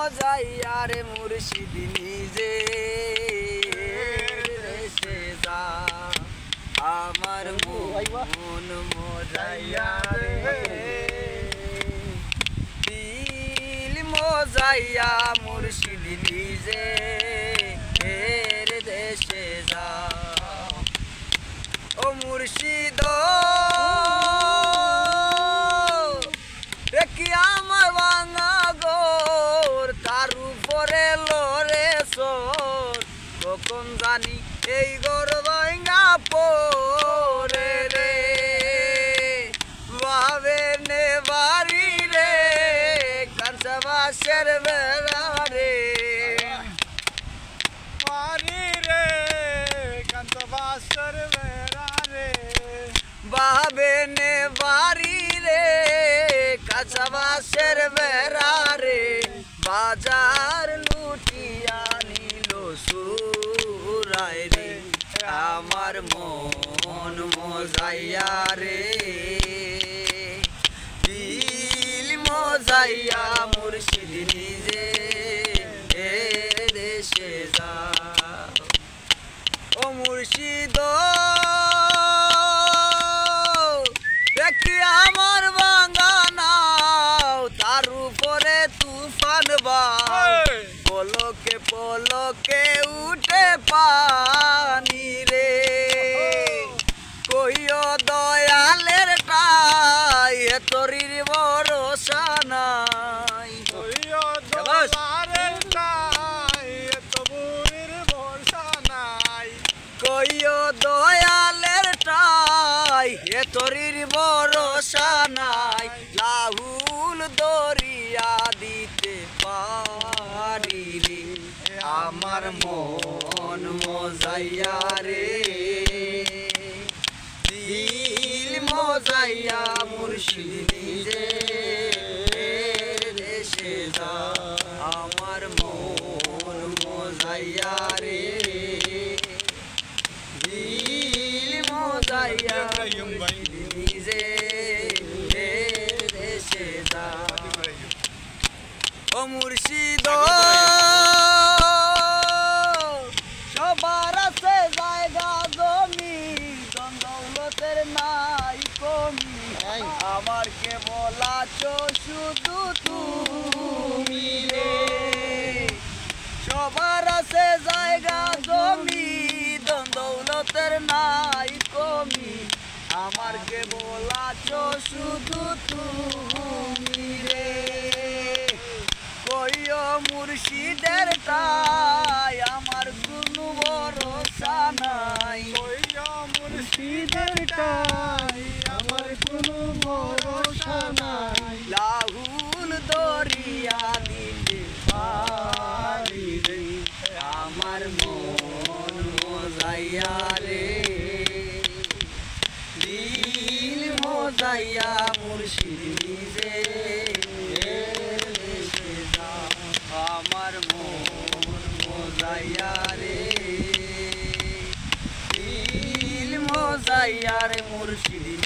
মজাইয়া রে মুর্শিদ নিজে দেশে যা আমার মন মজাইয়া রে দিল মজাইয়া মুর্শিদ নিজে দেশে যা ও মুর্শিদ দেখি আমার ভাঙা গোর তার উপরে লরে সোর কখন জানি এই গোর ভাঙা পরে রে ভাবে নে বাড়ি রে কাঁচা বাসের বেড়া রে বাড়ি রে কাঁচা বাসের বেড়া রে ভাবে নে বাড়ি রে কাঁচা বাসের বেড়া রে বাজার লুটিয়া নিল সুরায় রে আমার মন মজাইয়া রে দিল মজাইয়া মুর্শিদ নিজে দেশে যা ও মুর্শিদ দেখি আমার বাঙানাও তার উপরে তুফান পলকে পলকে উঠে পানি রে কইও দয়ালের টাই তরির ভরসা নাই দয়ালের টাই তবুর ভরসা নাই কইও দয়ালের টাই তরির ভরসা নাই লাহুল দরিয়া দিতে পারি রে আমার মন মজাইয়া রে দিল মজাইয়া মুর্শিদ নিজে দেশে যা আমার মন মজাইয়া রে দিল মজাইয়া নিজে দেশে যা ও মুর্শিদ সবার আছে জায়গা জমি দৌলতের নাই কমি আমার কেবল আছো শুধু তুমি রে সবার আছে জায়গা জমি দৌলতের নাই কমি আমার কেবল আছো শুধু তুমি রে কইও মুর্শিদের টাই আমার কোনো ভরসা নাই কইও মুর্শিদের টাই আমার কোনো ভরসা নাই লাহুল দরিয়া দিতে পারি রে আমার মন মজাইয়া রে দিল মজাইয়া মুর্শিদ নিজে দেশে যা আমার মন মজাইয়া রে দিল মজাইয়া রে মুর্শিদ